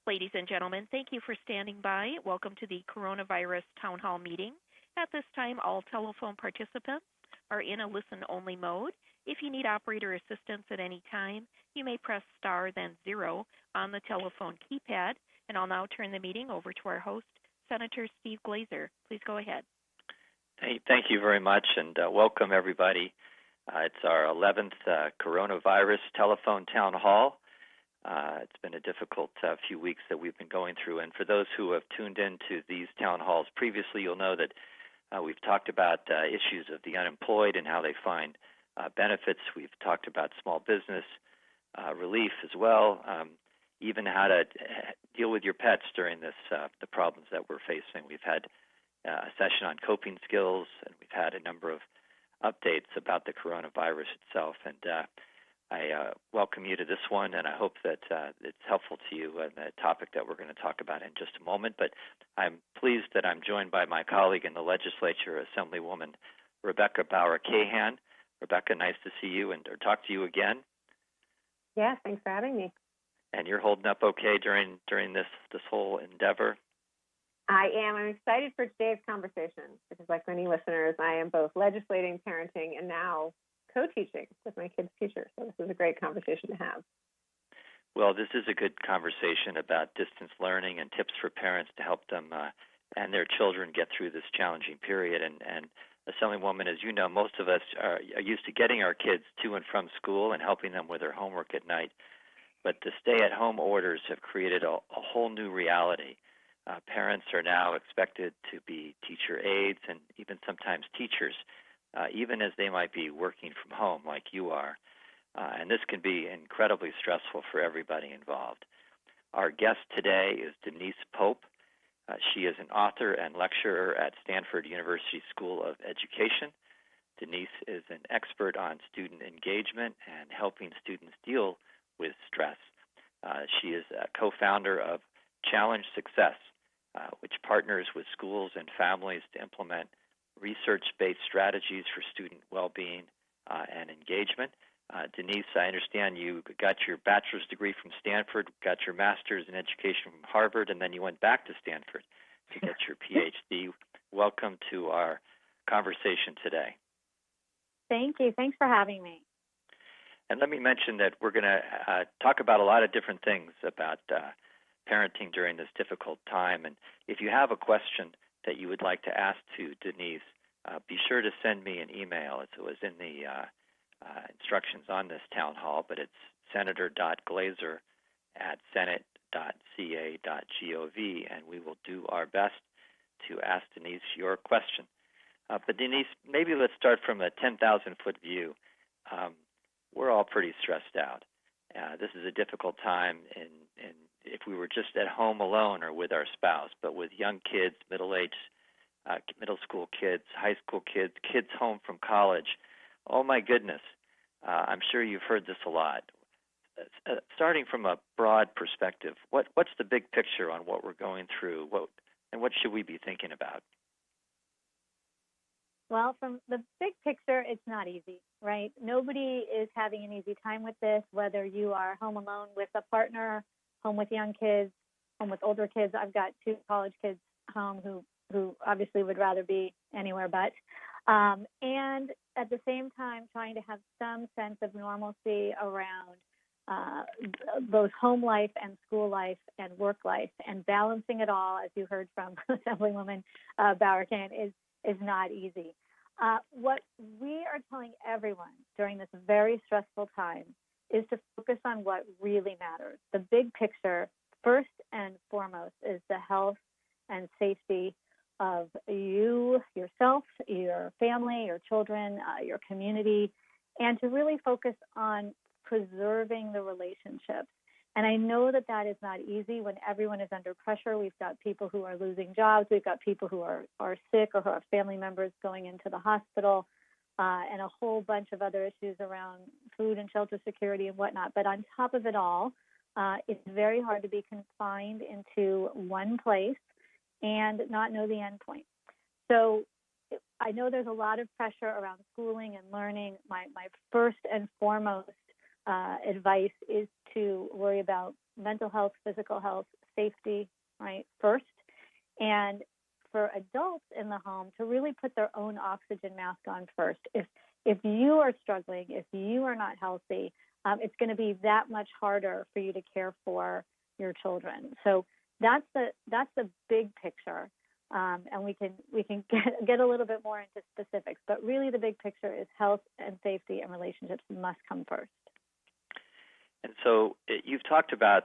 Ladies and gentlemen, thank you for standing by. Welcome to the Coronavirus Town Hall meeting. At this time, all telephone participants are in a listen-only mode. If you need operator assistance at any time, you may press star then zero on the telephone keypad. And I'll now turn the meeting over to our host, Senator Steve Glazer. Please go ahead. Hey, thank you very much, and welcome everybody. It's our 11th coronavirus telephone town hall. It's been a difficult few weeks that we've been going through, and for those who have tuned into these town halls previously, you'll know that we've talked about issues of the unemployed and how they find benefits. We've talked about small business relief as well, even how to deal with your pets during this the problems that we're facing. We've had a session on coping skills, and we've had a number of updates about the coronavirus itself, and I welcome you to this one, and I hope that it's helpful to you and the topic that we're going to talk about in just a moment. But I'm pleased that I'm joined by my colleague in the legislature, Assemblywoman Rebecca Bauer-Cahan. Rebecca, nice to see you and or talk to you again. Yeah, thanks for having me. And you're holding up okay during this whole endeavor? I am. I'm excited for today's conversation because, like many listeners, I am both legislating, parenting, and now co-teaching with my kids' teacher. So this is a great conversation to have. Well, this is a good conversation about distance learning and tips for parents to help them and their children get through this challenging period. And Assemblywoman, as you know, most of us are used to getting our kids to and from school and helping them with their homework at night. But the stay-at-home orders have created a whole new reality. Parents are now expected to be teacher aides and even sometimes teachers, even as they might be working from home like you are. And this can be incredibly stressful for everybody involved. Our guest today is Denise Pope. She is an author and lecturer at Stanford University School of Education. Denise is an expert on student engagement and helping students deal with stress. She is a co-founder of Challenge Success, which partners with schools and families to implement research-based strategies for student well-being and engagement. Denise, I understand you got your bachelor's degree from Stanford, got your master's in education from Harvard, and then you went back to Stanford to get your PhD. Welcome to our conversation today. Thank you. Thanks for having me. And let me mention that we're going to talk about a lot of different things about parenting during this difficult time. And if you have a question that you would like to ask to Denise, be sure to send me an email. It was in the instructions on this town hall, but it's senator.glazer@senate.ca.gov, and we will do our best to ask Denise your question. But Denise, maybe let's start from a 10,000-foot view. We're all pretty stressed out. This is a difficult time if we were just at home alone or with our spouse, but with young kids, middle school kids, high school kids, kids home from college. Oh, my goodness. I'm sure you've heard this a lot. Starting from a broad perspective, what's the big picture on what we're going through, and what should we be thinking about? Well, from the big picture, it's not easy, right? Nobody is having an easy time with this, whether you are home alone with a partner, home with young kids, home with older kids. I've got 2 college kids home who obviously would rather be anywhere but. And at the same time, trying to have some sense of normalcy around both home life and school life and work life, and balancing it all, as you heard from Assemblywoman Bauer-Cahan, is not easy. What we are telling everyone during this very stressful time is to focus on what really matters. The big picture, first and foremost, is the health and safety of you, yourself, your family, your children, your community, and to really focus on preserving the relationships. And I know that that is not easy when everyone is under pressure. We've got people who are losing jobs. We've got people who are sick or who have family members going into the hospital, and a whole bunch of other issues around food and shelter security and whatnot. But on top of it all, it's very hard to be confined into one place and not know the end point. So I know there's a lot of pressure around schooling and learning. My first and foremost advice is to worry about mental health, physical health, safety, right, first. And for adults in the home to really put their own oxygen mask on first. If you are struggling, if you are not healthy, it's going to be that much harder for you to care for your children. So that's the big picture, and we can get a little bit more into specifics. But really, the big picture is health and safety and relationships must come first. And so you've talked about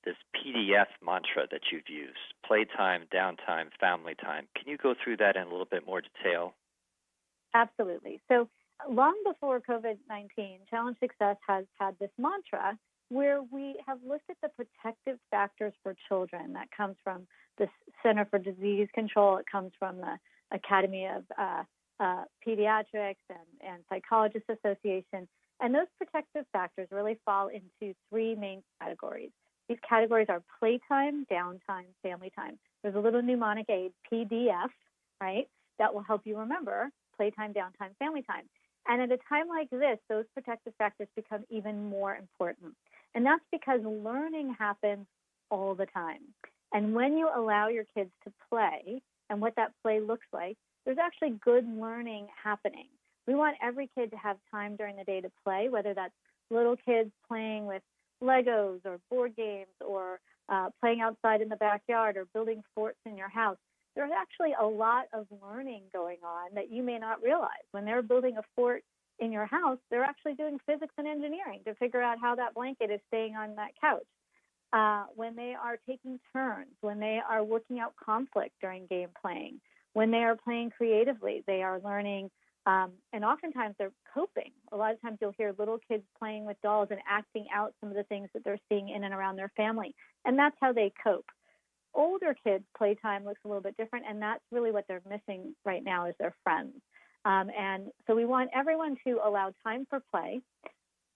this PDF mantra that you've used: playtime, downtime, family time. Can you go through that in a little bit more detail? Absolutely. So long before COVID-19, Challenge Success has had this mantra where we have looked at the protective factors for children. That comes from the Center for Disease Control. It comes from the Academy of Pediatrics and Psychologists Association. And those protective factors really fall into three main categories. These categories are playtime, downtime, family time. There's a little mnemonic aid, PDF, right, that will help you remember playtime, downtime, family time. And at a time like this, those protective factors become even more important. And that's because learning happens all the time. And when you allow your kids to play, and what that play looks like, there's actually good learning happening. We want every kid to have time during the day to play, whether that's little kids playing with Legos or board games or playing outside in the backyard or building forts in your house. There's actually a lot of learning going on that you may not realize. When they're building a fort in your house, they're actually doing physics and engineering to figure out how that blanket is staying on that couch. When they are taking turns, when they are working out conflict during game playing, when they are playing creatively, they are learning, and oftentimes they're coping. A lot of times you'll hear little kids playing with dolls and acting out some of the things that they're seeing in and around their family, and that's how they cope. Older kids' playtime looks a little bit different, and that's really what they're missing right now is their friends. And so we want everyone to allow time for play.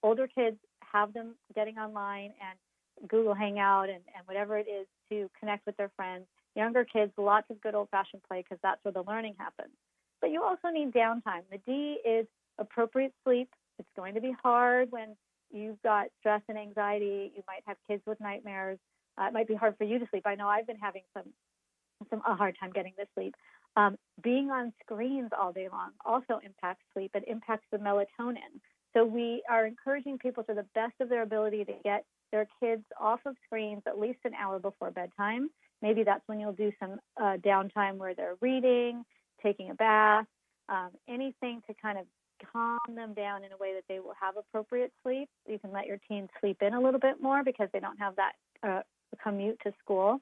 Older kids, have them getting online and Google Hangout and whatever it is to connect with their friends. Younger kids, lots of good old-fashioned play because that's where the learning happens. But you also need downtime. The D is appropriate sleep. It's going to be hard when you've got stress and anxiety. You might have kids with nightmares. It might be hard for you to sleep. I know I've been having a hard time getting to sleep. Being on screens all day long also impacts sleep. It impacts the melatonin. So we are encouraging people to the best of their ability to get their kids off of screens at least an hour before bedtime. Maybe that's when you'll do some downtime where they're reading, taking a bath, anything to kind of calm them down in a way that they will have appropriate sleep. You can let your teens sleep in a little bit more because they don't have that commute to school.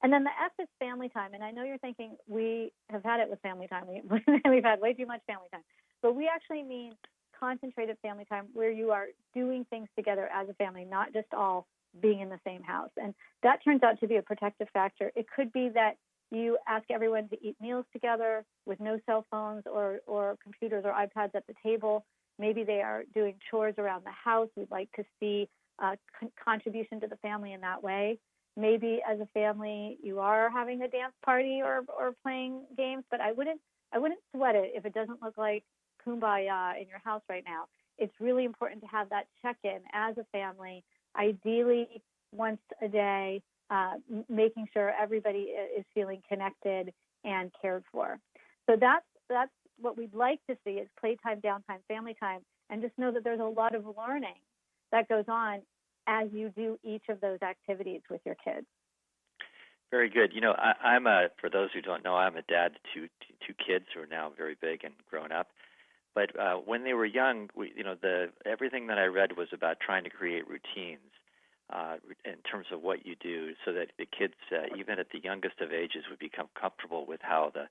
And then the F is family time. And I know you're thinking we have had it with family time. We've had way too much family time. But we actually mean concentrated family time where you are doing things together as a family, not just all being in the same house. And that turns out to be a protective factor. It could be that you ask everyone to eat meals together with no cell phones or computers or iPads at the table. Maybe they are doing chores around the house. We'd like to see contribution to the family in that way. Maybe as a family you are having a dance party or playing games, but I wouldn't sweat it if it doesn't look like kumbaya in your house right now. It's really important to have that check-in as a family, ideally once a day, making sure everybody is feeling connected and cared for. So that's what we'd like to see is playtime, downtime, family time, and just know that there's a lot of learning that goes on as you do each of those activities with your kids. Very good. You know, for those who don't know, I'm a dad to two kids who are now very big and grown up. But when they were young, everything that I read was about trying to create routines in terms of what you do so that the kids, even at the youngest of ages, would become comfortable with how the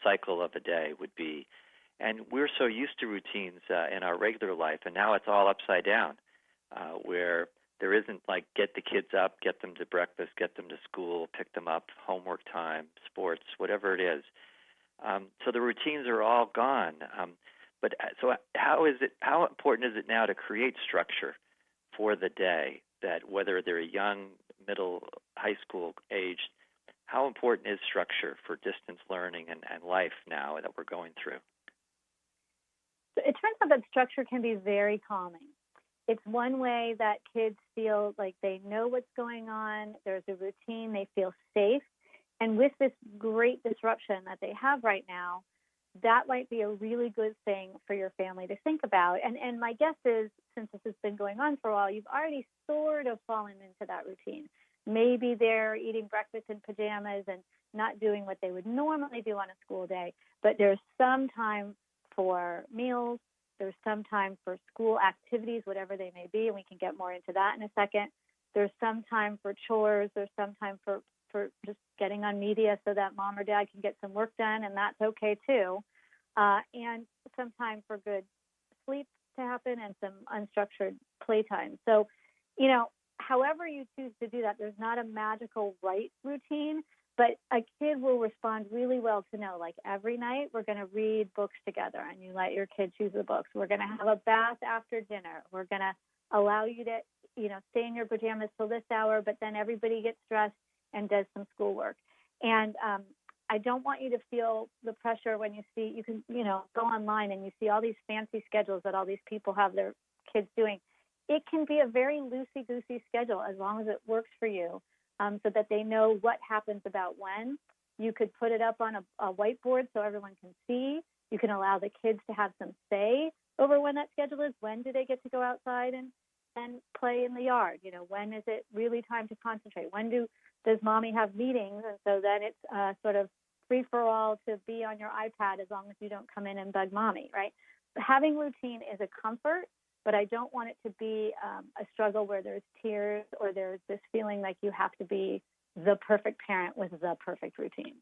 cycle of a day would be. And we're so used to routines in our regular life, and now it's all upside down, where there isn't like get the kids up, get them to breakfast, get them to school, pick them up, homework time, sports, whatever it is. So the routines are all gone. But so how important is it now to create structure for the day, that whether they're young, middle, high school aged, how important is structure for distance learning and life now that we're going through? So it turns out that structure can be very calming. It's one way that kids feel like they know what's going on. There's a routine. They feel safe. And with this great disruption that they have right now, that might be a really good thing for your family to think about. And my guess is, since this has been going on for a while, you've already sort of fallen into that routine. Maybe they're eating breakfast in pajamas and not doing what they would normally do on a school day, but there's some time for meals. There's some time for school activities, whatever they may be, and we can get more into that in a second. There's some time for chores. There's some time for just getting on media so that mom or dad can get some work done, and that's okay too. And some time for good sleep to happen and some unstructured playtime. So, however you choose to do that, there's not a magical right routine, but a kid will respond really well to know, like, every night we're going to read books together, and you let your kid choose the books. We're going to have a bath after dinner. We're going to allow you to, stay in your pajamas till this hour, but then everybody gets dressed and does some schoolwork. And I don't want you to feel the pressure when you see, you can, go online and you see all these fancy schedules that all these people have their kids doing. It can be a very loosey-goosey schedule as long as it works for you, so that they know what happens about when. You could put it up on a whiteboard so everyone can see. You can allow the kids to have some say over when that schedule is. When do they get to go outside and play in the yard? When is it really time to concentrate? When does mommy have meetings? And so then it's sort of free for all to be on your iPad as long as you don't come in and bug mommy, right? Having routine is a comfort, but I don't want it to be a struggle where there's tears or there's this feeling like you have to be the perfect parent with the perfect routine.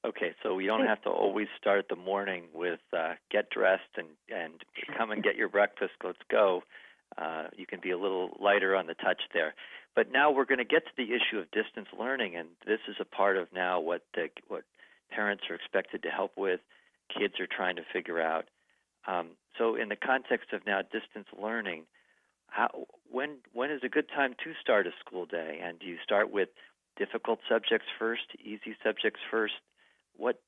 Okay, so we don't have to always start the morning with get dressed and come and get your breakfast, let's go. You can be a little lighter on the touch there. But now we're going to get to the issue of distance learning, and this is a part of now what parents are expected to help with, kids are trying to figure out. So in the context of now distance learning, when is a good time to start a school day? And do you start with difficult subjects first, easy subjects first? What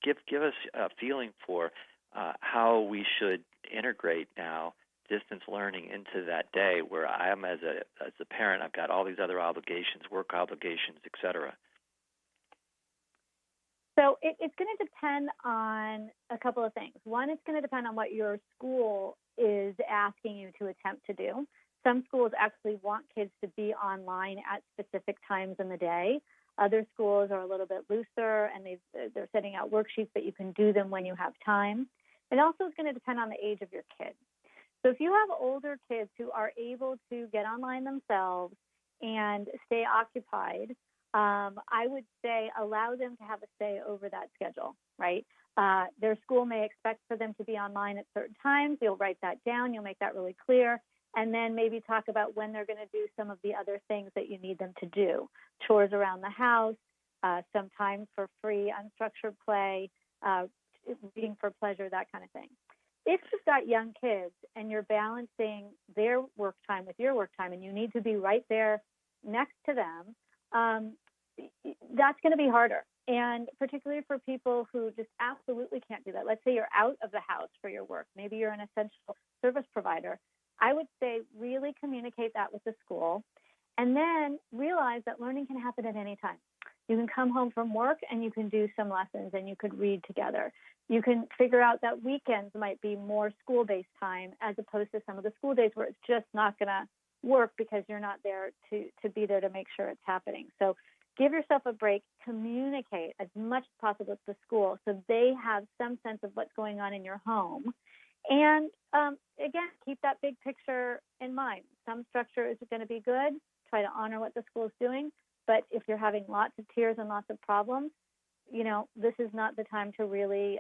give us a feeling for how we should integrate now distance learning into that day where I am as a parent, I've got all these other obligations, work obligations, et cetera. So it's going to depend on a couple of things. One, it's going to depend on what your school is asking you to attempt to do. Some schools actually want kids to be online at specific times in the day. Other schools are a little bit looser, and they're setting out worksheets that you can do them when you have time. It also is going to depend on the age of your kid. So if you have older kids who are able to get online themselves and stay occupied, I would say allow them to have a say over that schedule, right? Their school may expect for them to be online at certain times. You'll write that down. You'll make that really clear. And then maybe talk about when they're going to do some of the other things that you need them to do. Chores around the house, some time for free, unstructured play, reading for pleasure, that kind of thing. If you've got young kids and you're balancing their work time with your work time and you need to be right there next to them, that's going to be harder. And particularly for people who just absolutely can't do that. Let's say you're out of the house for your work. Maybe you're an essential service provider. I would say really communicate that with the school and then realize that learning can happen at any time. You can come home from work and you can do some lessons and you could read together. You can figure out that weekends might be more school-based time as opposed to some of the school days where it's just not going to work because you're not there to be there to make sure it's happening. So give yourself a break, communicate as much as possible with the school so they have some sense of what's going on in your home. And again, keep that big picture in mind. Some structure is going to be good. Try to honor what the school is doing. But if you're having lots of tears and lots of problems, this is not the time to really,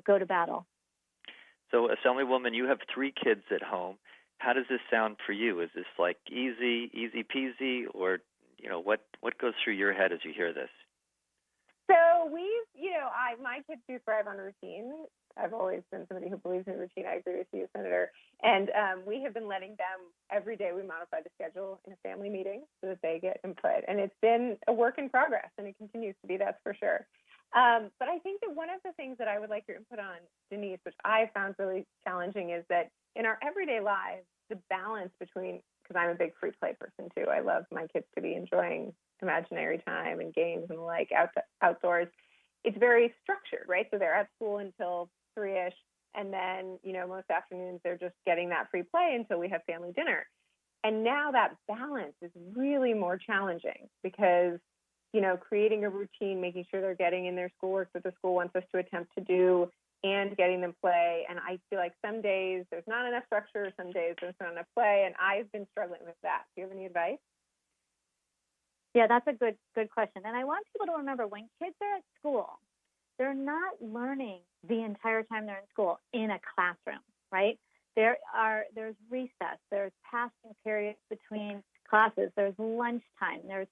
go to battle. So, Assemblywoman, you have 3 kids at home. How does this sound for you? Is this like easy peasy, or what goes through your head as you hear this? So my kids do thrive on routine. I've always been somebody who believes in routine. I agree with you, Senator. And we have been letting them, every day we modify the schedule in a family meeting so that they get input. And it's been a work in progress, and it continues to be, that's for sure. But I think that one of the things that I would like your input on, Denise, which I found really challenging, is that in our everyday lives, the balance between, because I'm a big free play person too. I love my kids to be enjoying imaginary time and games and the like outdoors. It's very structured, right? So they're at school until 3-ish. And then, most afternoons they're just getting that free play until we have family dinner. And now that balance is really more challenging because, creating a routine, making sure they're getting in their schoolwork that the school wants us to attempt to do and getting them play. And I feel like some days there's not enough structure, some days there's not enough play. And I've been struggling with that. Do you have any advice? Yeah, that's a good question. And I want people to remember when kids are at school, they're not learning the entire time they're in school in a classroom, right? There's recess, there's passing periods between classes, there's lunchtime, there's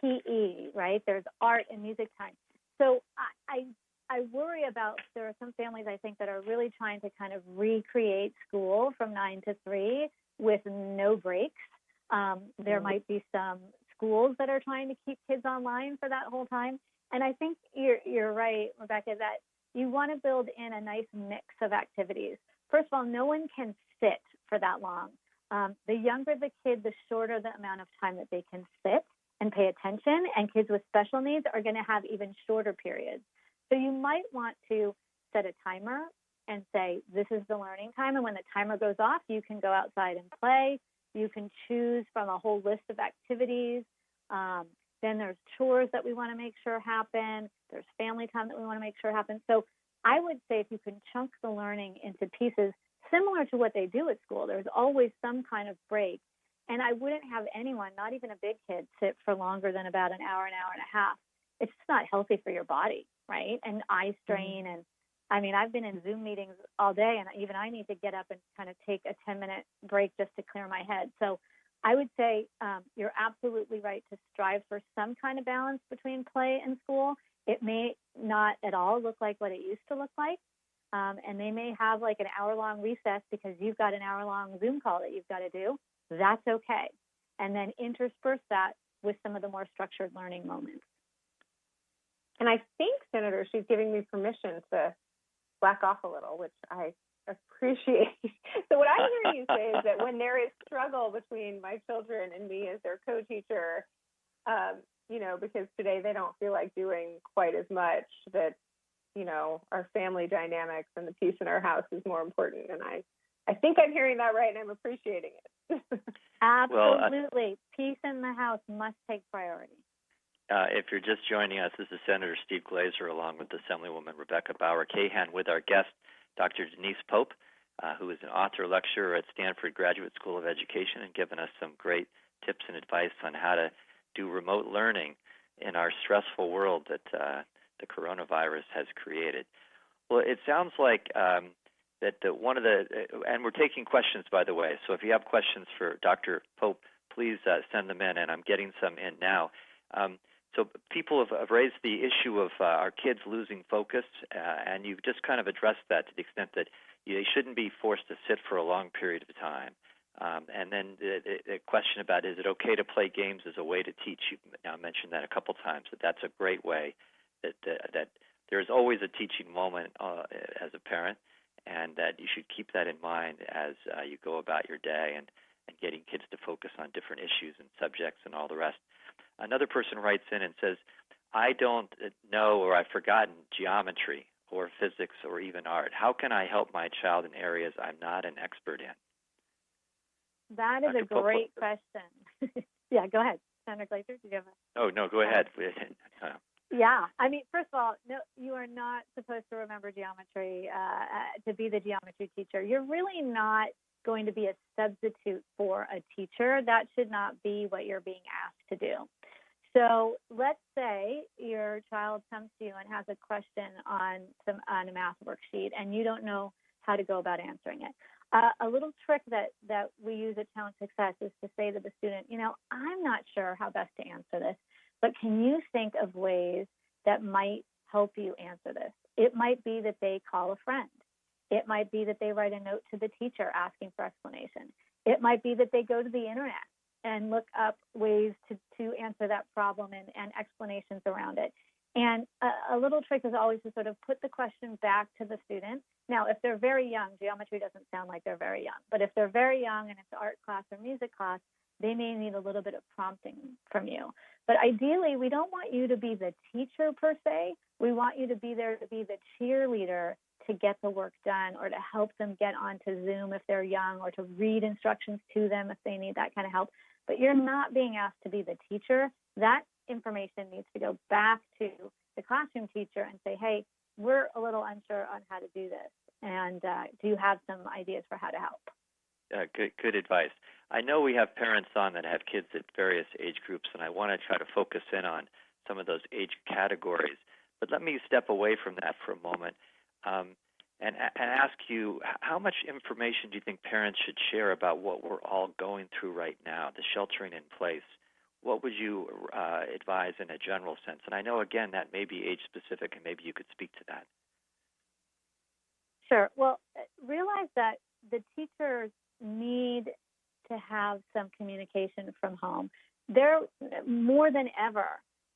PE, right? There's art and music time. So I worry about, there are some families I think that are really trying to kind of recreate school from 9 to 3 with no breaks. There might be some schools that are trying to keep kids online for that whole time. And I think you're right, Rebecca, that you want to build in a nice mix of activities. First of all, no one can sit for that long. The younger the kid, the shorter the amount of time that they can sit and pay attention. And kids with special needs are going to have even shorter periods. So you might want to set a timer and say, this is the learning time. And when the timer goes off, you can go outside and play. You can choose from a whole list of activities. Then there's chores that we want to make sure happen. There's family time that we want to make sure happen. So I would say if you can chunk the learning into pieces similar to what they do at school, there's always some kind of break. And I wouldn't have anyone, not even a big kid, sit for longer than about an hour and a half. It's just not healthy for your body, right? And eye strain. And I mean, I've been in Zoom meetings all day, and even I need to get up and kind of take a 10-minute break just to clear my head. So I would say you're absolutely right to strive for some kind of balance between play and school. It may not at all look like what it used to look like. And they may have like an hour-long recess because you've got an hour-long Zoom call that you've got to do. That's okay. And then intersperse that with some of the more structured learning moments. And I think, Senator, she's giving me permission to slack off a little, which I appreciate. So what I'm hearing you say is that when there is struggle between my children and me as their co-teacher, because today they don't feel like doing quite as much, that, our family dynamics and the peace in our house is more important. And I think I'm hearing that right, and I'm appreciating it. Absolutely. Peace in the house must take priority. If you're just joining us, this is Senator Steve Glazer along with Assemblywoman Rebecca Bauer-Cahan with our guest, Dr. Denise Pope, who is an author lecturer at Stanford Graduate School of Education and given us some great tips and advice on how to do remote learning in our stressful world that the coronavirus has created. Well, it sounds like that one of the, and we're taking questions, by the way, so if you have questions for Dr. Pope, please send them in, and I'm getting some in now. So people have raised the issue of our kids losing focus, and you've just kind of addressed that to the extent that they shouldn't be forced to sit for a long period of time. And then the question about, is it okay to play games as a way to teach? You now mentioned that a couple times, that's a great way, that there's always a teaching moment as a parent, and that you should keep that in mind as you go about your day and getting kids to focus on different issues and subjects and all the rest. Another person writes in and says, I don't know, or I've forgotten geometry or physics or even art. How can I help my child in areas I'm not an expert in? That is a great question. Yeah, go ahead. Senator Glazer, do you have a... Oh, no, go ahead. Yeah. I mean, first of all, no, you are not supposed to remember geometry to be the geometry teacher. You're really not going to be a substitute for a teacher. That should not be what you're being asked to do. So let's say your child comes to you and has a question on a math worksheet, and you don't know how to go about answering it. A little trick that we use at Challenge Success is to say to the student, I'm not sure how best to answer this, but can you think of ways that might help you answer this? It might be that they call a friend. It might be that they write a note to the teacher asking for explanation. It might be that they go to the internet and look up ways to answer that problem and explanations around it. And a little trick is always to sort of put the question back to the student. Now, if they're very young, geometry doesn't sound like they're very young, but if they're very young and it's art class or music class, they may need a little bit of prompting from you. But ideally, we don't want you to be the teacher per se. We want you to be there to be the cheerleader to get the work done, or to help them get onto Zoom if they're young, or to read instructions to them if they need that kind of help. But you're not being asked to be the teacher. That information needs to go back to the classroom teacher and say, hey, we're a little unsure on how to do this, and do you have some ideas for how to help? Good advice. I know we have parents on that have kids at various age groups, and I want to try to focus in on some of those age categories. But let me step away from that for a moment and ask you, how much information do you think parents should share about what we're all going through right now, the sheltering in place? What would you advise in a general sense? And I know, again, that may be age-specific, and maybe you could speak to that. Sure. Well, realize that the teachers need to have some communication from home. They're more than ever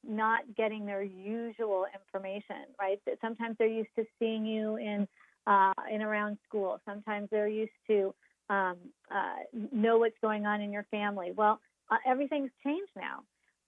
not getting their usual information, right? Sometimes they're used to seeing you in around school. Sometimes they're used to know what's going on in your family. Well, everything's changed now.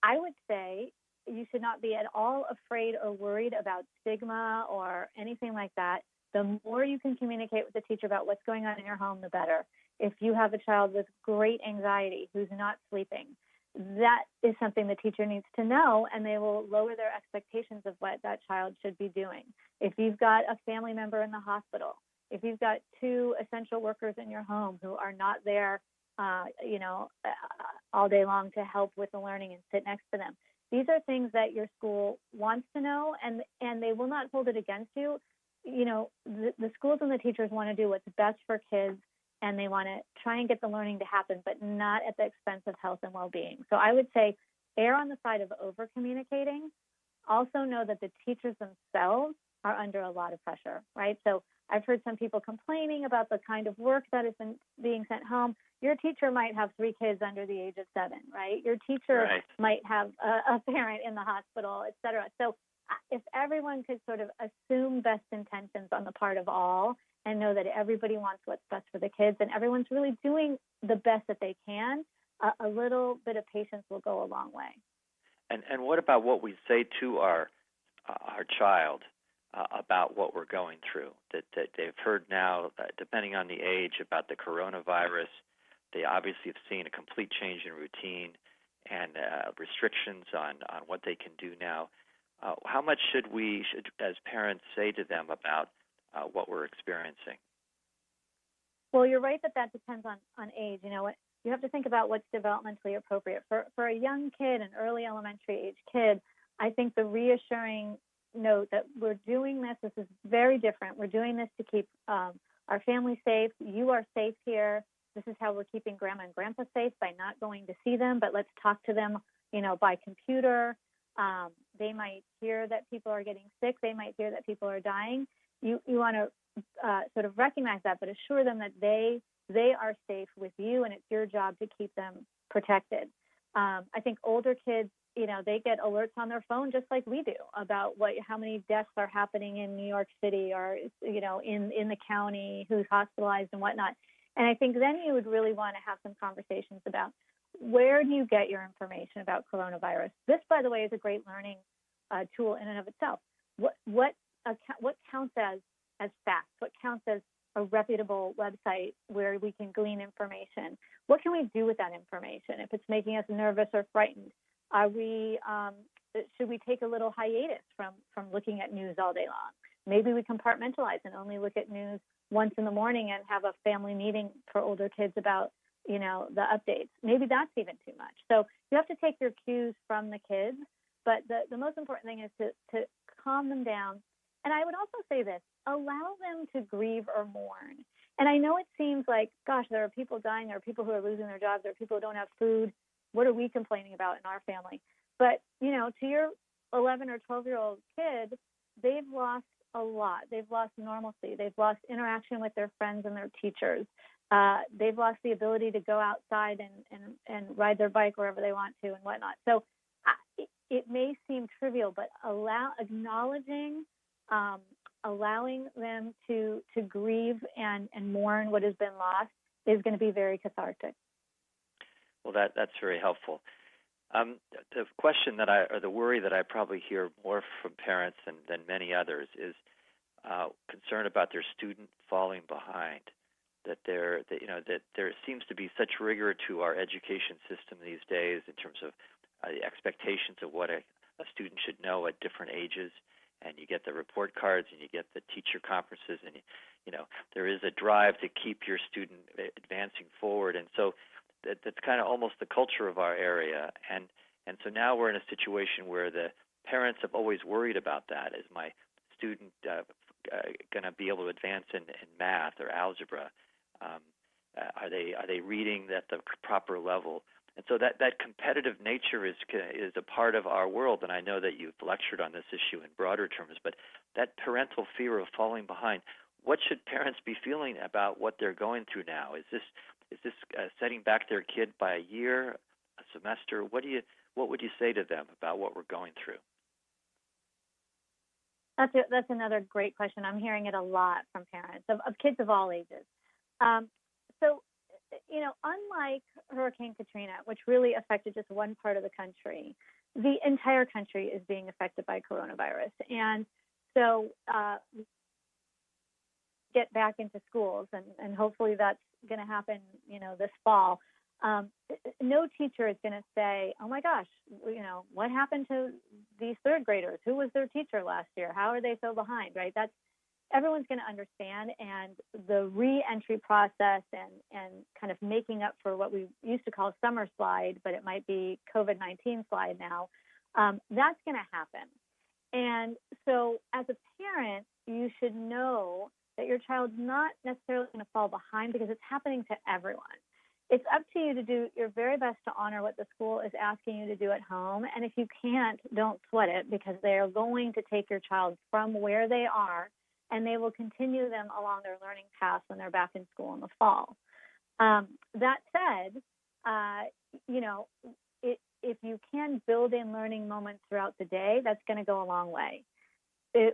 I would say you should not be at all afraid or worried about stigma or anything like that. The more you can communicate with the teacher about what's going on in your home, the better. If you have a child with great anxiety who's not sleeping, that is something the teacher needs to know, and they will lower their expectations of what that child should be doing. If you've got a family member in the hospital, if you've got two essential workers in your home who are not there, all day long to help with the learning and sit next to them, these are things that your school wants to know, and they will not hold it against you. You know, the schools and the teachers want to do what's best for kids, and they want to try and get the learning to happen, but not at the expense of health and well-being. So I would say err on the side of over-communicating. Also know that the teachers themselves are under a lot of pressure, right? So I've heard some people complaining about the kind of work that is being sent home. Your teacher might have 3 kids under the age of 7, right? Your teacher might have a parent in the hospital, et cetera. So if everyone could sort of assume best intentions on the part of all and know that everybody wants what's best for the kids and everyone's really doing the best that they can, a little bit of patience will go a long way. And what about what we say to our child about what we're going through? That they've heard now, depending on the age, about the coronavirus. They obviously have seen a complete change in routine and restrictions on what they can do now. How much should we, as parents, say to them about what we're experiencing? Well, you're right that depends on age. You know what? You have to think about what's developmentally appropriate. For a young kid, an early elementary age kid, I think the reassuring note that we're doing this is very different. We're doing this to keep our family safe. You are safe here. This is how we're keeping grandma and grandpa safe, by not going to see them, but let's talk to them, by computer. They might hear that people are getting sick. They might hear that people are dying. You want to sort of recognize that, but assure them that they are safe with you, and it's your job to keep them protected. I think older kids, they get alerts on their phone just like we do about how many deaths are happening in New York City or, in the county, who's hospitalized and whatnot. And I think then you would really want to have some conversations about, where do you get your information about coronavirus? This, by the way, is a great learning tool in and of itself. What counts as fact? What counts as a reputable website where we can glean information? What can we do with that information if it's making us nervous or frightened? Should we take a little hiatus from looking at news all day long? Maybe we compartmentalize and only look at news once in the morning and have a family meeting for older kids about the updates. Maybe that's even too much. So you have to take your cues from the kids, but the most important thing is to calm them down. And I would also say this: allow them to grieve or mourn. And I know it seems like, gosh, there are people dying, there are people who are losing their jobs, there are people who don't have food. What are we complaining about in our family? But, to your 11 or 12-year-old kid, they've lost a lot. They've lost normalcy. They've lost interaction with their friends and their teachers. They've lost the ability to go outside and ride their bike wherever they want to and whatnot. So it may seem trivial, but acknowledging, allowing them to grieve and mourn what has been lost is going to be very cathartic. Well, that's very helpful. The question or the worry that I probably hear more from parents than many others is concern about their student falling behind. That there seems to be such rigor to our education system these days in terms of the expectations of what a student should know at different ages, and you get the report cards and you get the teacher conferences, and there is a drive to keep your student advancing forward, and so that's kind of almost the culture of our area, and so now we're in a situation where the parents have always worried about that. Is my student going to be able to advance in math or algebra? Are they reading at the proper level? And so that competitive nature is a part of our world, and I know that you've lectured on this issue in broader terms, but that parental fear of falling behind, what should parents be feeling about what they're going through now? Is this setting back their kid by a year, a semester? What would you say to them about what we're going through? That's another great question. I'm hearing it a lot from parents of kids of all ages. So, unlike Hurricane Katrina, which really affected just one part of the country, the entire country is being affected by coronavirus. And so get back into schools, and hopefully that's going to happen, this fall. No teacher is going to say, oh my gosh, what happened to these third graders? Who was their teacher last year? How are they so behind, right? Everyone's going to understand, and the re-entry process and kind of making up for what we used to call summer slide, but it might be COVID-19 slide now, that's going to happen. And so as a parent, you should know that your child's not necessarily going to fall behind because it's happening to everyone. It's up to you to do your very best to honor what the school is asking you to do at home. And if you can't, don't sweat it, because they are going to take your child from where they are, and they will continue them along their learning path when they're back in school in the fall. That said, if you can build in learning moments throughout the day, that's going to go a long way.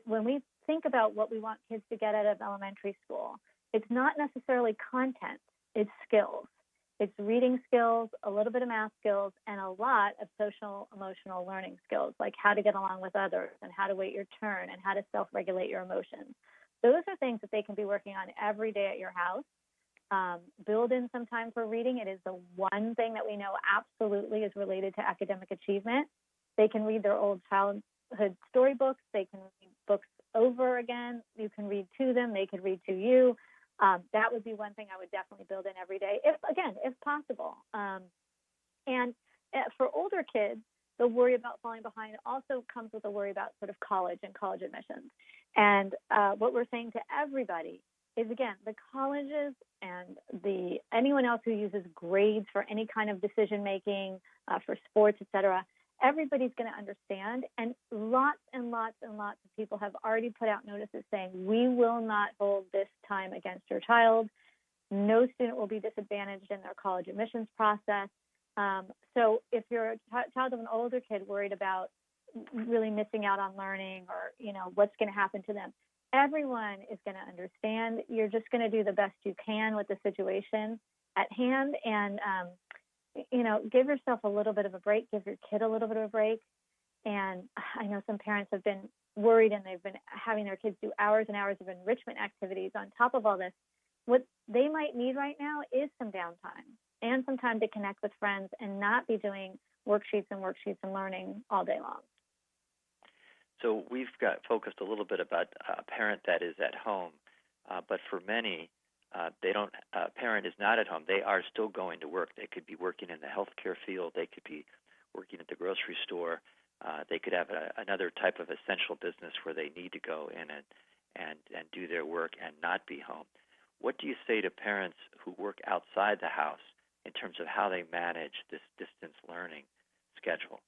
When we think about what we want kids to get out of elementary school, it's not necessarily content, it's skills. It's reading skills, a little bit of math skills, and a lot of social, emotional learning skills, like how to get along with others and how to wait your turn and how to self-regulate your emotions. Those are things that they can be working on every day at your house. Build in some time for reading. It is the one thing that we know absolutely is related to academic achievement. They can read their old childhood storybooks. They can read books over again. You can read to them. They could read to you. That would be one thing I would definitely build in every day, if possible. And for older kids, the worry about falling behind also comes with a worry about sort of college and college admissions. And what we're saying to everybody is, again, the colleges and anyone else who uses grades for any kind of decision making, for sports, et cetera, everybody's going to understand. And lots and lots and lots of people have already put out notices saying, we will not hold this time against your child. No student will be disadvantaged in their college admissions process. So if you're a child of an older kid worried about really missing out on learning or, what's going to happen to them, everyone is going to understand. You're just going to do the best you can with the situation at hand. And, give yourself a little bit of a break, give your kid a little bit of a break. And I know some parents have been worried and they've been having their kids do hours and hours of enrichment activities on top of all this. What they might need right now is some downtime and some time to connect with friends and not be doing worksheets and learning all day long. So we've got focused a little bit about a parent that is at home, but for many, parent is not at home. They are still going to work. They could be working in the healthcare field. They could be working at the grocery store. They could have another type of essential business where they need to go in and do their work and not be home. What do you say to parents who work outside the house in terms of how they manage this distance learning schedule?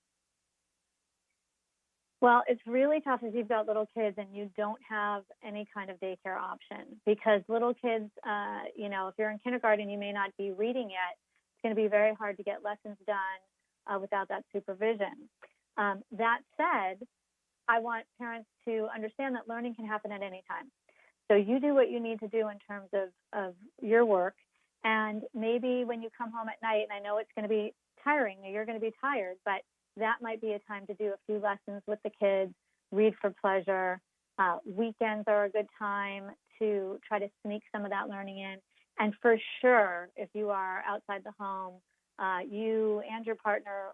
Well, it's really tough if you've got little kids and you don't have any kind of daycare option, because little kids, if you're in kindergarten, you may not be reading yet. It's going to be very hard to get lessons done without that supervision. That said, I want parents to understand that learning can happen at any time. So you do what you need to do in terms of your work. And maybe when you come home at night, and I know it's going to be tiring, or you're going to be tired, but that might be a time to do a few lessons with the kids, read for pleasure. Weekends are a good time to try to sneak some of that learning in. And for sure, if you are outside the home, you and your partner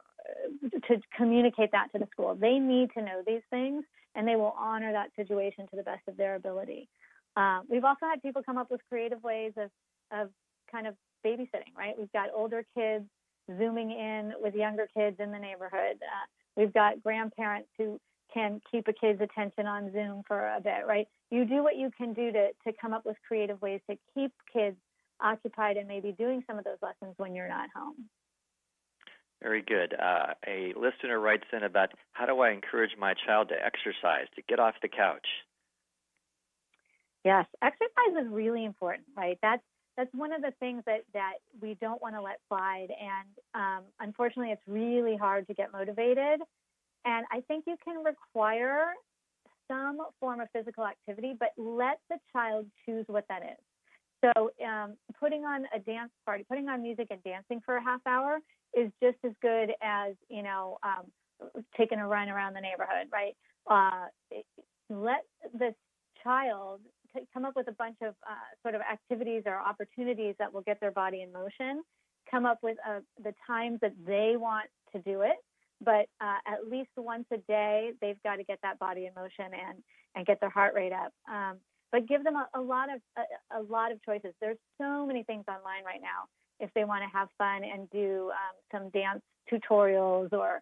to communicate that to the school. They need to know these things, and they will honor that situation to the best of their ability. We've also had people come up with creative ways of kind of babysitting, right? We've got older kids Zooming in with younger kids in the neighborhood. We've got grandparents who can keep a kid's attention on Zoom for a bit, right? You do what you can do to come up with creative ways to keep kids occupied and maybe doing some of those lessons when you're not home. Very good. A listener writes in about, how do I encourage my child to exercise, to get off the couch? Yes, exercise is really important, right? That's one of the things that we don't want to let slide. And unfortunately, it's really hard to get motivated. And I think you can require some form of physical activity, but let the child choose what that is. So putting on a dance party, putting on music and dancing for a half hour is just as good as, taking a run around the neighborhood, right? Let the child come up with a bunch of sort of activities or opportunities that will get their body in motion, come up with the times that they want to do it, but at least once a day, they've got to get that body in motion and get their heart rate up. But give them a lot of choices. There's so many things online right now if they want to have fun and do some dance tutorials, or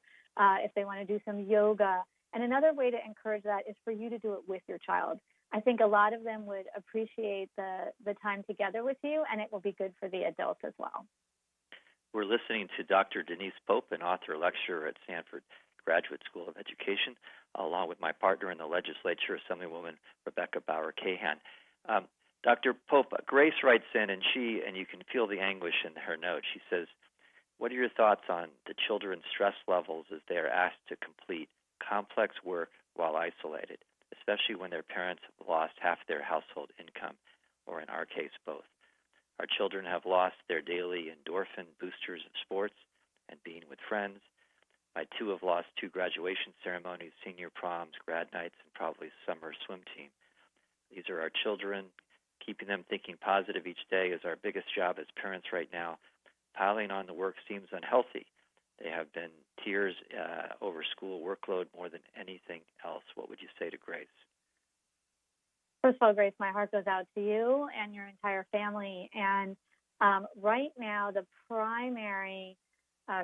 if they want to do some yoga. And another way to encourage that is for you to do it with your child. I think a lot of them would appreciate the time together with you, and it will be good for the adults as well. We're listening to Dr. Denise Pope, an author lecturer at Stanford Graduate School of Education, along with my partner in the legislature, Assemblywoman Rebecca Bauer-Cahan. Dr. Pope, Grace writes in, and you can feel the anguish in her note. She says, what are your thoughts on the children's stress levels as they are asked to complete complex work while isolated, especially when their parents have lost half their household income, or in our case, both? Our children have lost their daily endorphin boosters of sports and being with friends. My two have lost 2 graduation ceremonies, senior proms, grad nights, and probably summer swim team. These are our children. Keeping them thinking positive each day is our biggest job as parents right now. Piling on the work seems unhealthy. They have been tears over school workload more than anything else. What would you say to Grace? First of all, Grace, my heart goes out to you and your entire family. And right now, the primary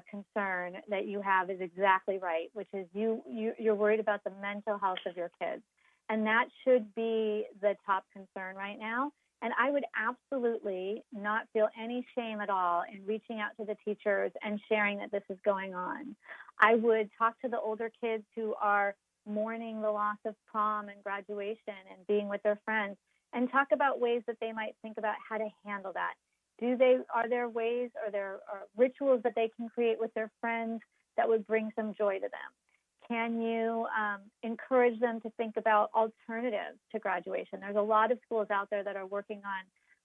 concern that you have is exactly right, which is you're worried about the mental health of your kids. And that should be the top concern right now. And I would absolutely not feel any shame at all in reaching out to the teachers and sharing that this is going on. I would talk to the older kids who are mourning the loss of prom and graduation and being with their friends, and talk about ways that they might think about how to handle that. Are there ways, or there are rituals that they can create with their friends that would bring some joy to them? Can you encourage them to think about alternatives to graduation? There's a lot of schools out there that are working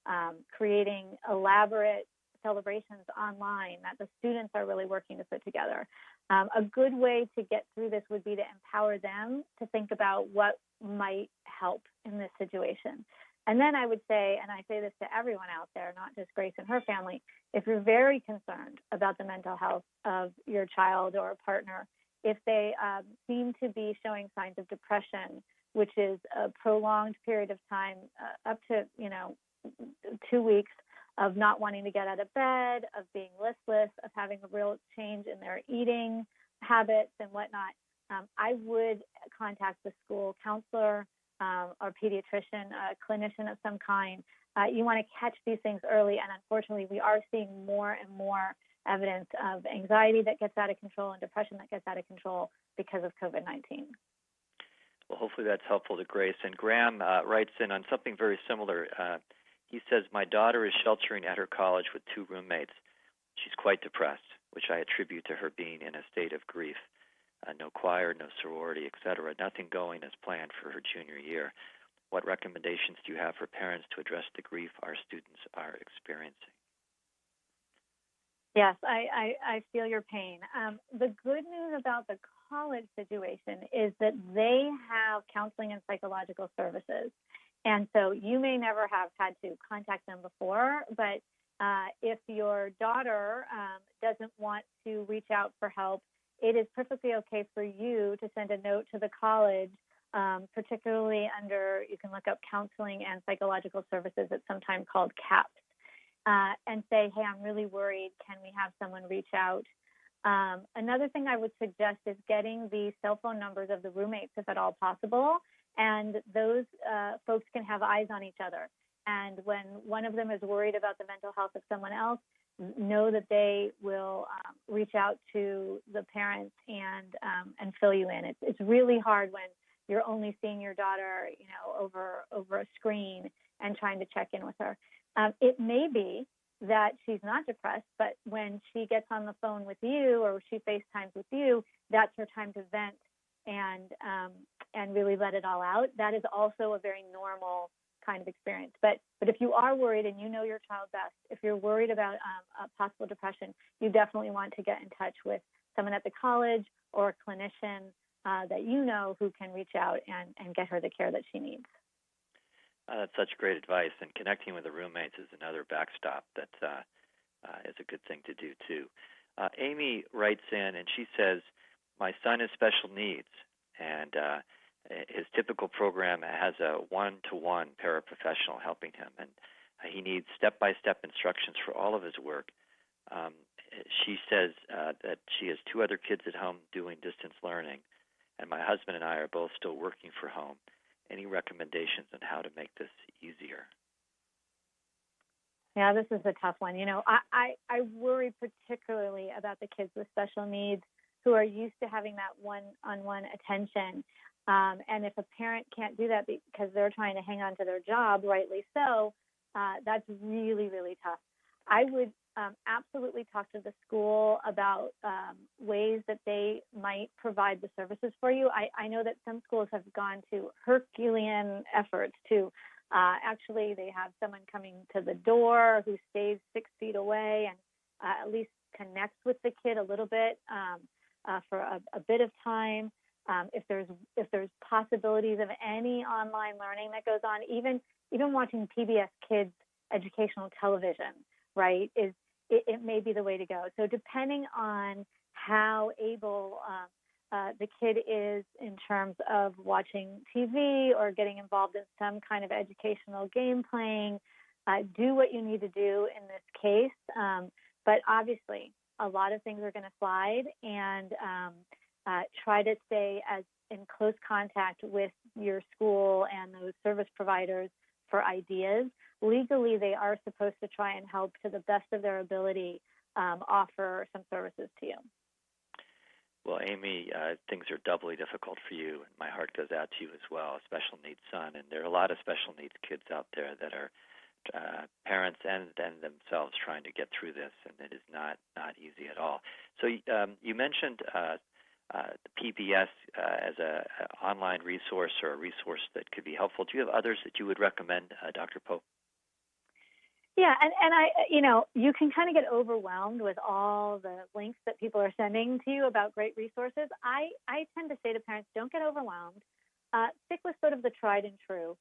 on creating elaborate celebrations online that the students are really working to put together. A good way to get through this would be to empower them to think about what might help in this situation. And then I would say, and I say this to everyone out there, not just Grace and her family, if you're very concerned about the mental health of your child or a partner, if they seem to be showing signs of depression, which is a prolonged period of time, up to 2 weeks of not wanting to get out of bed, of being listless, of having a real change in their eating habits and whatnot, I would contact the school counselor or pediatrician, a clinician of some kind. You want to catch these things early, and unfortunately, we are seeing more and more evidence of anxiety that gets out of control and depression that gets out of control because of COVID-19. Well, hopefully that's helpful to Grace. And Graham writes in on something very similar. He says, my daughter is sheltering at her college with 2 roommates. She's quite depressed, which I attribute to her being in a state of grief. no choir, no sorority, etc. Nothing going as planned for her junior year. What recommendations do you have for parents to address the grief our students are experiencing? Yes, I feel your pain. The good news about the college situation is that they have counseling and psychological services. And so you may never have had to contact them before, but if your daughter doesn't want to reach out for help, it is perfectly okay for you to send a note to the college, particularly under, you can look up counseling and psychological services. It's sometimes called CAPS. And say, hey, I'm really worried. Can we have someone reach out? Another thing I would suggest is getting the cell phone numbers of the roommates, if at all possible. And those folks can have eyes on each other. And when one of them is worried about the mental health of someone else, know that they will reach out to the parents and fill you in. It's really hard when you're only seeing your daughter, over a screen and trying to check in with her. It may be that she's not depressed, but when she gets on the phone with you or she FaceTimes with you, that's her time to vent and really let it all out. That is also a very normal kind of experience. But if you are worried and you know your child best, if you're worried about a possible depression, you definitely want to get in touch with someone at the college or a clinician that you know who can reach out and get her the care that she needs. That's such great advice, and connecting with the roommates is another backstop that is a good thing to do, too. Amy writes in, and she says, my son has special needs, and his typical program has a one-to-one paraprofessional helping him, and he needs step-by-step instructions for all of his work. She says that she has 2 other kids at home doing distance learning, and my husband and I are both still working from home. Any recommendations on how to make this easier? Yeah, this is a tough one. I worry particularly about the kids with special needs who are used to having that one-on-one attention. And if a parent can't do that because they're trying to hang on to their job, rightly so, that's really, really tough. I would absolutely talk to the school about ways that they might provide the services for you. I know that some schools have gone to Herculean efforts to actually they have someone coming to the door who stays 6 feet away and at least connects with the kid a little bit for a bit of time. If there's possibilities of any online learning that goes on, even watching PBS Kids educational television, right, it may be the way to go. So depending on how able the kid is in terms of watching TV or getting involved in some kind of educational game playing, do what you need to do in this case. But obviously, a lot of things are going to slide, and try to stay as in close contact with your school and those service providers for ideas. Legally, they are supposed to try and help to the best of their ability offer some services to you. Well, Amy, things are doubly difficult for you, and my heart goes out to you as well, a special needs son. And there are a lot of special needs kids out there that are parents and themselves trying to get through this, and it is not easy at all. So you mentioned the PBS as an online resource or a resource that could be helpful. Do you have others that you would recommend, Dr. Pope? Yeah, and I, you can kind of get overwhelmed with all the links that people are sending to you about great resources. I tend to say to parents, don't get overwhelmed. Stick with sort of the tried and true.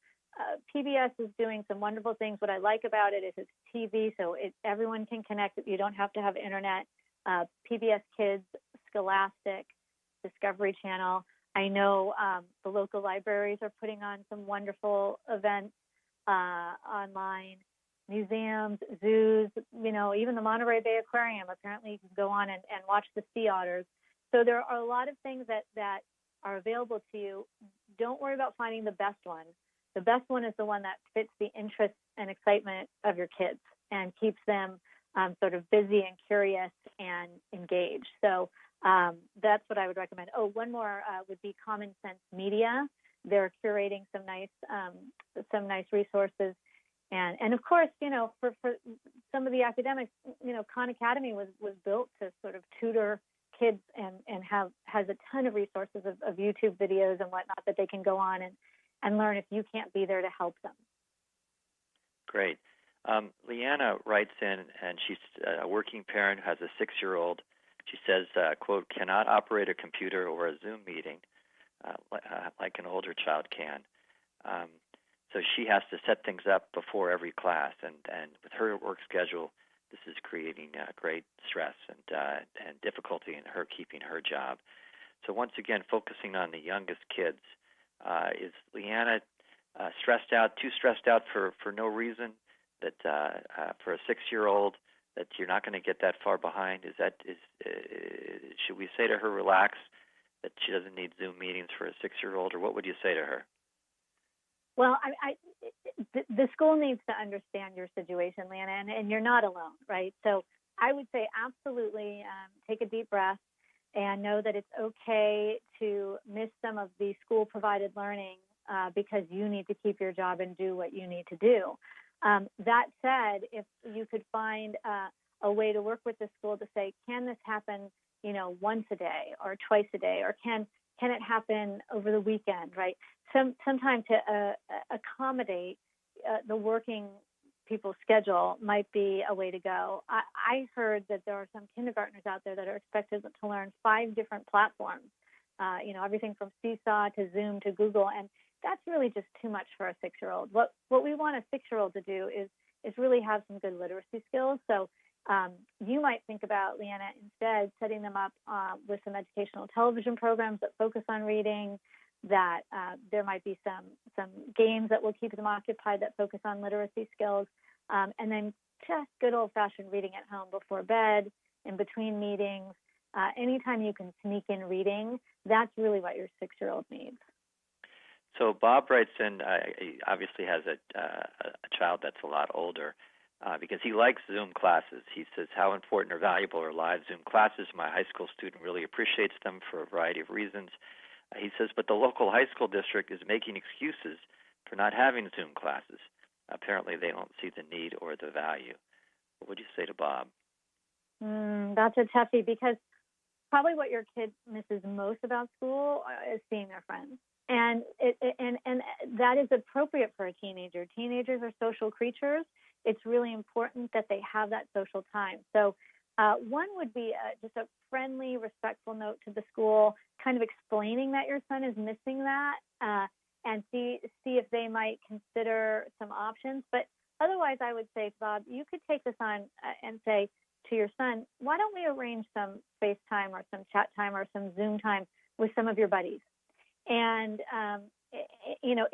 PBS is doing some wonderful things. What I like about it is it's TV, so everyone can connect. You don't have to have internet. PBS Kids, Scholastic, Discovery Channel. I know the local libraries are putting on some wonderful events online. Museums, zoos, even the Monterey Bay Aquarium. Apparently you can go on and watch the sea otters. So there are a lot of things that are available to you. Don't worry about finding the best one. The best one is the one that fits the interest and excitement of your kids and keeps them sort of busy and curious and engaged. So that's what I would recommend. Oh, one more would be Common Sense Media. They're curating some nice resources. And of course, for some of the academics, Khan Academy was built to sort of tutor kids and has a ton of resources of YouTube videos and whatnot that they can go on and learn if you can't be there to help them. Great. Leanna writes in, and she's a working parent who has a 6-year-old. She says, quote, cannot operate a computer or a Zoom meeting like an older child can. So she has to set things up before every class, and with her work schedule, this is creating great stress and difficulty in her keeping her job. So once again, focusing on the youngest kids, is Leanna too stressed out for no reason? That for a 6-year-old, that you're not going to get that far behind? Should we say to her, relax, that she doesn't need Zoom meetings for a 6-year-old, or what would you say to her? Well, the school needs to understand your situation, Lana, and you're not alone, right? So I would say absolutely take a deep breath and know that it's okay to miss some of the school-provided learning because you need to keep your job and do what you need to do. That said, if you could find a way to work with the school to say, can this happen, once a day or twice a day, or can it happen over the weekend, right? Sometime to accommodate the working people's schedule might be a way to go. I heard that there are some kindergartners out there that are expected to learn 5 different platforms, everything from Seesaw to Zoom to Google, and that's really just too much for a 6-year-old. What we want a 6-year-old to do is really have some good literacy skills. So you might think about, Leanna, instead setting them up with some educational television programs that focus on reading, that there might be some games that will keep them occupied that focus on literacy skills, and then just good old-fashioned reading at home before bed, in between meetings. Anytime you can sneak in reading, that's really what your 6-year-old needs. So Bob writes in, he obviously has a child that's a lot older because he likes Zoom classes. He says, how important or valuable are live Zoom classes? My high school student really appreciates them for a variety of reasons. He says, but the local high school district is making excuses for not having Zoom classes. Apparently they don't see the need or the value. What would you say to Bob? That's a toughie, because probably what your kid misses most about school is seeing their friends. And that is appropriate for a teenager. Teenagers are social creatures. It's really important that they have that social time. So one would be just a friendly, respectful note to the school, kind of explaining that your son is missing that, and see if they might consider some options. But otherwise, I would say, Bob, you could take this on and say to your son, why don't we arrange some FaceTime or some chat time or some Zoom time with some of your buddies? And,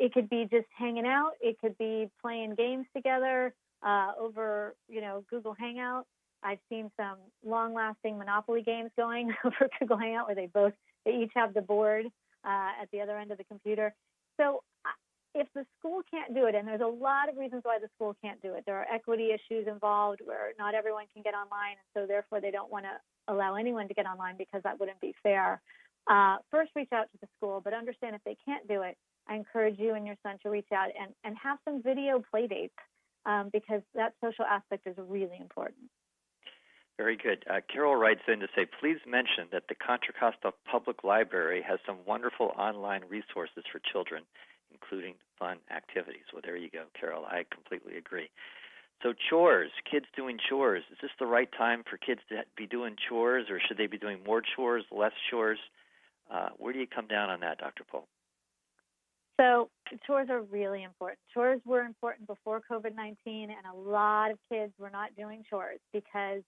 it could be just hanging out. It could be playing games together over, Google Hangout. I've seen some long-lasting Monopoly games going over Google Hangout where they each have the board at the other end of the computer. So if the school can't do it, and there's a lot of reasons why the school can't do it. There are equity issues involved where not everyone can get online, and so therefore they don't want to allow anyone to get online because that wouldn't be fair. First, reach out to the school, but understand if they can't do it, I encourage you and your son to reach out and have some video play dates because that social aspect is really important. Very good. Carol writes in to say, please mention that the Contra Costa Public Library has some wonderful online resources for children, including fun activities. Well, there you go, Carol. I completely agree. So chores, kids doing chores. Is this the right time for kids to be doing chores, or should they be doing more chores, less chores? Where do you come down on that, Dr. Pohl? So chores are really important. Chores were important before COVID-19, and a lot of kids were not doing chores because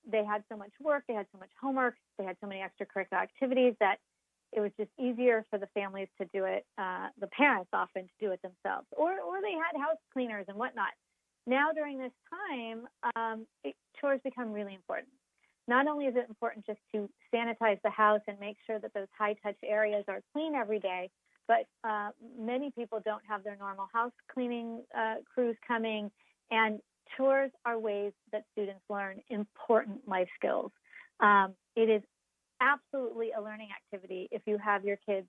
they had so much work, they had so much homework, they had so many extracurricular activities that it was just easier for the families to do it, the parents often to do it themselves, or they had house cleaners and whatnot. Now during this time, chores become really important. Not only is it important just to sanitize the house and make sure that those high-touch areas are clean every day, but many people don't have their normal house cleaning crews coming, and chores are ways that students learn important life skills. It is absolutely a learning activity if you have your kids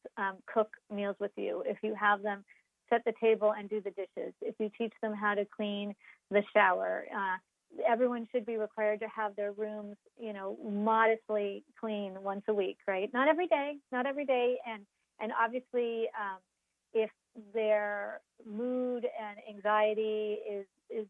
cook meals with you, if you have them set the table and do the dishes, if you teach them how to clean the shower. everyone should be required to have their rooms, modestly clean once a week, right? Not every day, and obviously, if their mood and anxiety is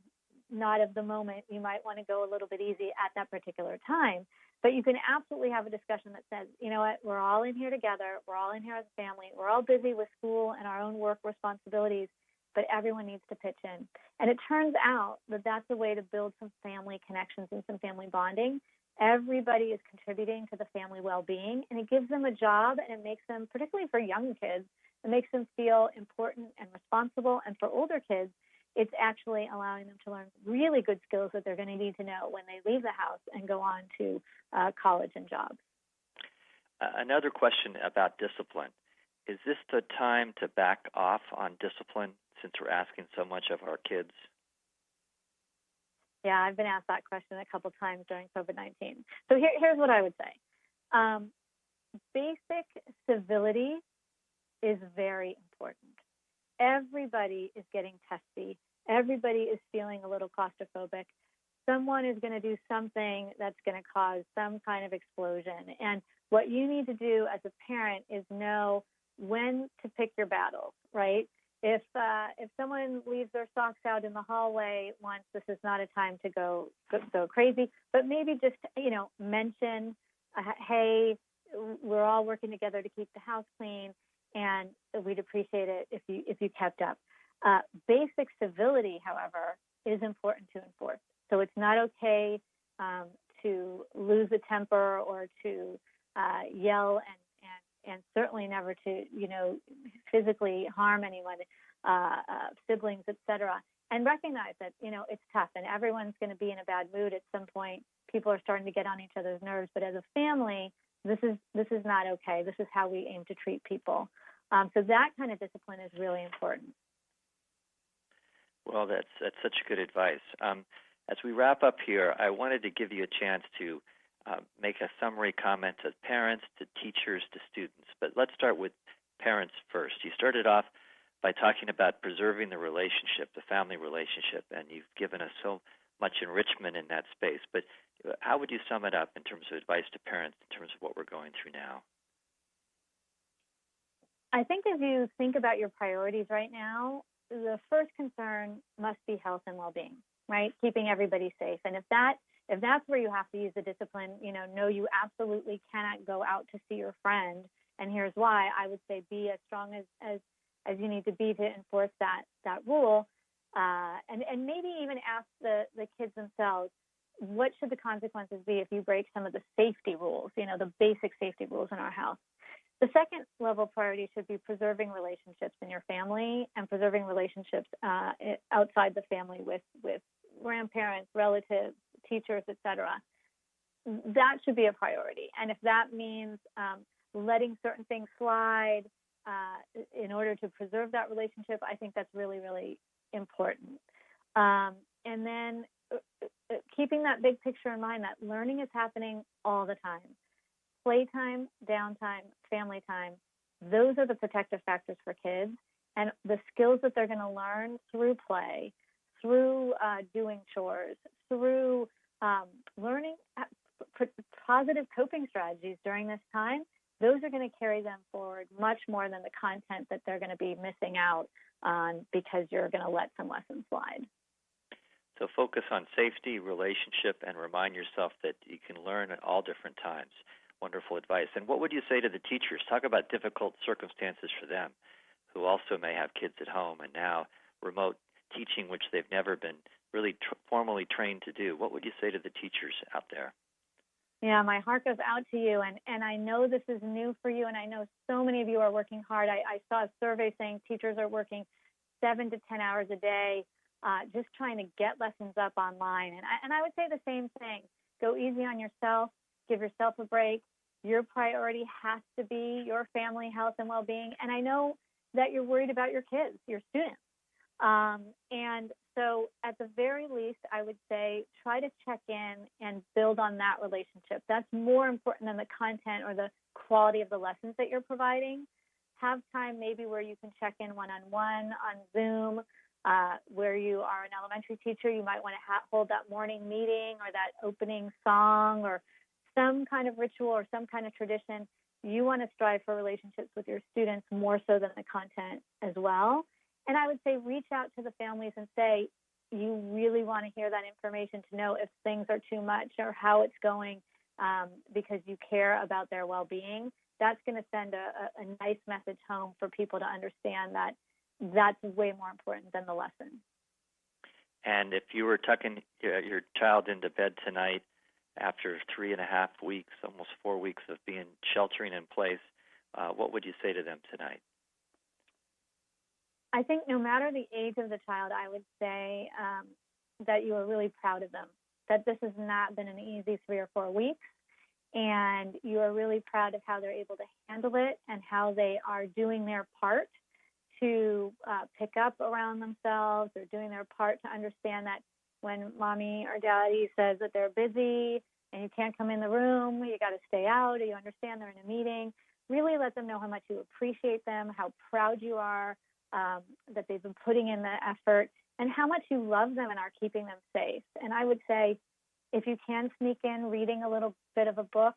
not of the moment, you might want to go a little bit easy at that particular time. But you can absolutely have a discussion that says, you know what, we're all in here together. We're all in here as a family. We're all busy with school and our own work responsibilities, but everyone needs to pitch in. And it turns out that that's a way to build some family connections and some family bonding. Everybody is contributing to the family well-being, and it gives them a job, and it makes them, particularly for young kids, it makes them feel important and responsible. And for older kids, it's actually allowing them to learn really good skills that they're going to need to know when they leave the house and go on to college and jobs. Another question about discipline. Is this the time to back off on discipline since we're asking so much of our kids? Yeah, I've been asked that question a couple times during COVID-19. So here's what I would say. Basic civility is very important. Everybody is getting testy. Everybody is feeling a little claustrophobic. Someone is going to do something that's going to cause some kind of explosion. And what you need to do as a parent is know when to pick your battles, right? If someone leaves their socks out in the hallway once, this is not a time to go crazy. But maybe just mention, hey, we're all working together to keep the house clean, and we'd appreciate it if you kept up. Basic civility, however, is important to enforce. So it's not okay to lose a temper or to yell and certainly never to, physically harm anyone, siblings, etc. And recognize that, it's tough and everyone's going to be in a bad mood at some point. People are starting to get on each other's nerves. But as a family, this is not okay. This is how we aim to treat people. So that kind of discipline is really important. Well, that's such good advice. As we wrap up here, I wanted to give you a chance to make a summary comment to parents, to teachers, to students. But let's start with parents first. You started off by talking about preserving the relationship, the family relationship, and you've given us so much enrichment in that space. But how would you sum it up in terms of advice to parents in terms of what we're going through now? I think as you think about your priorities right now, the first concern must be health and well-being, right? Keeping everybody safe. And if that's where you have to use the discipline, no, you absolutely cannot go out to see your friend. And here's why. I would say be as strong as you need to be to enforce that rule. And maybe even ask the kids themselves, what should the consequences be if you break some of the safety rules, the basic safety rules in our house? The second level priority should be preserving relationships in your family and preserving relationships outside the family with grandparents, relatives, teachers, etc. That should be a priority. And if that means letting certain things slide in order to preserve that relationship, I think that's really, really important. And then keeping that big picture in mind, that learning is happening all the time. Playtime, downtime, family time, those are the protective factors for kids. And the skills that they're going to learn through play, through doing chores, through learning positive coping strategies during this time, those are going to carry them forward much more than the content that they're going to be missing out on because you're going to let some lessons slide. So focus on safety, relationship, and remind yourself that you can learn at all different times. Wonderful advice. And what would you say to the teachers? Talk about difficult circumstances for them who also may have kids at home and now remote teaching, which they've never been really formally trained to do. What would you say to the teachers out there? Yeah, my heart goes out to you. And I know this is new for you, and I know so many of you are working hard. I saw a survey saying teachers are working 7 to 10 hours a day just trying to get lessons up online. And I would say the same thing. Go easy on yourself. Give yourself a break. Your priority has to be your family health and well-being. And I know that you're worried about your kids, your students. And so at the very least, I would say try to check in and build on that relationship. That's more important than the content or the quality of the lessons that you're providing. Have time maybe where you can check in one-on-one on Zoom Where you are an elementary teacher, you might want to hold that morning meeting or that opening song or some kind of ritual or some kind of tradition. You want to strive for relationships with your students more so than the content as well. And I would say reach out to the families and say, you really want to hear that information to know if things are too much or how it's going, because you care about their well-being. That's going to send a nice message home for people to understand that that's way more important than the lesson. And if you were tucking your child into bed tonight after 3.5 weeks, almost 4 weeks of being sheltering in place, what would you say to them tonight? I think no matter the age of the child, I would say that you are really proud of them, that this has not been an easy 3 or 4 weeks, and you are really proud of how they're able to handle it and how they are doing their part to pick up around themselves, or doing their part to understand that when mommy or daddy says that they're busy and you can't come in the room, you got to stay out, or you understand they're in a meeting. Really let them know how much you appreciate them, how proud you are, that they've been putting in the effort, and how much you love them and are keeping them safe. And I would say, if you can sneak in reading a little bit of a book,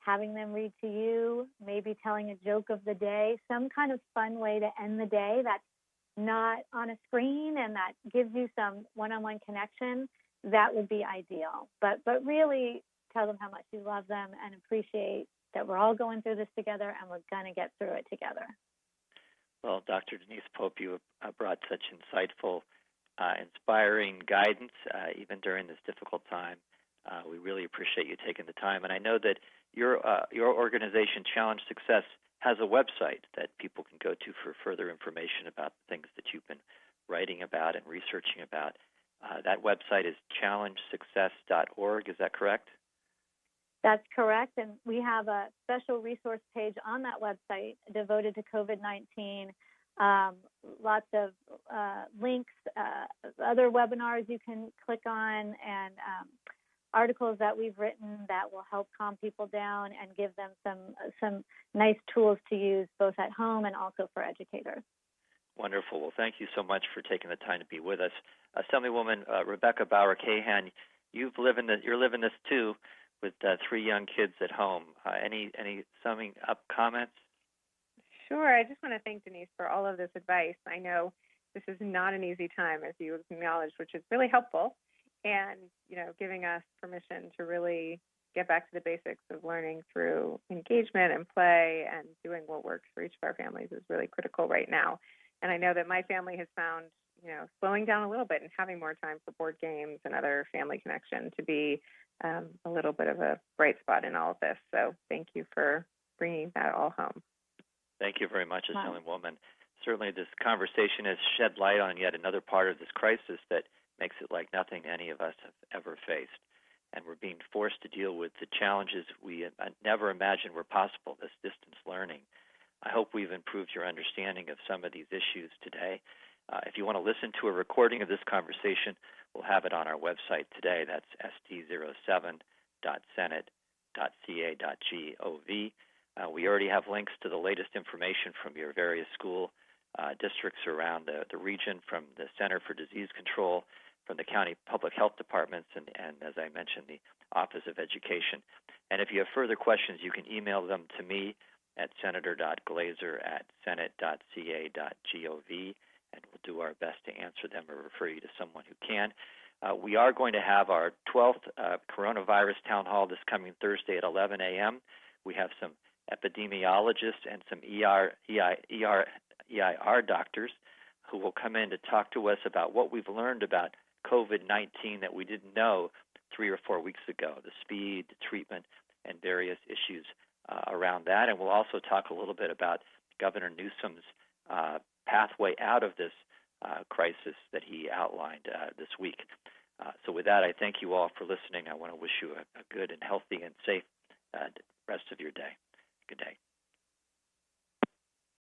having them read to you, maybe telling a joke of the day, some kind of fun way to end the day that's not on a screen and that gives you some one-on-one connection, that would be ideal. But really tell them how much you love them and appreciate that we're all going through this together and we're going to get through it together. Well, Dr. Denise Pope, you brought such insightful, inspiring guidance, even during this difficult time. We really appreciate you taking the time. And I know that your organization, Challenge Success, has a website that people can go to for further information about things that you've been writing about and researching about. That website is challengesuccess.org. Is that correct? That's correct. And we have a special resource page on that website devoted to COVID-19. Lots of links, other webinars you can click on, and articles that we've written that will help calm people down and give them some nice tools to use both at home and also for educators. Wonderful. Well, thank you so much for taking the time to be with us. Assemblywoman Rebecca Bauer-Cahan, you're living this too with 3 young kids at home. Any summing up comments? Sure. I just want to thank Denise for all of this advice. I know this is not an easy time, as you acknowledged, which is really helpful. And, giving us permission to really get back to the basics of learning through engagement and play and doing what works for each of our families is really critical right now. And I know that my family has found, slowing down a little bit and having more time for board games and other family connection to be a little bit of a bright spot in all of this. So thank you for bringing that all home. Thank you very much, Assemblywoman. Certainly this conversation has shed light on yet another part of this crisis that makes it like nothing any of us have ever faced. And we're being forced to deal with the challenges we never imagined were possible, this distance learning. I hope we've improved your understanding of some of these issues today. If you want to listen to a recording of this conversation, we'll have it on our website today. That's st07.senate.ca.gov. We already have links to the latest information from your various school districts around the region, from the Center for Disease Control, from the county public health departments, and as I mentioned, the Office of Education. And if you have further questions, you can email them to me at senator.glazer@senate.ca.gov, and we'll do our best to answer them or refer you to someone who can. We are going to have our 12th coronavirus town hall this coming Thursday at 11 a.m. We have some epidemiologists and some EIR doctors who will come in to talk to us about what we've learned about COVID-19 that we didn't know 3 or 4 weeks ago, the speed, the treatment, and various issues around that. And we'll also talk a little bit about Governor Newsom's pathway out of this crisis that he outlined this week. So with that, I thank you all for listening. I want to wish you a good and healthy and safe rest of your day. Good day.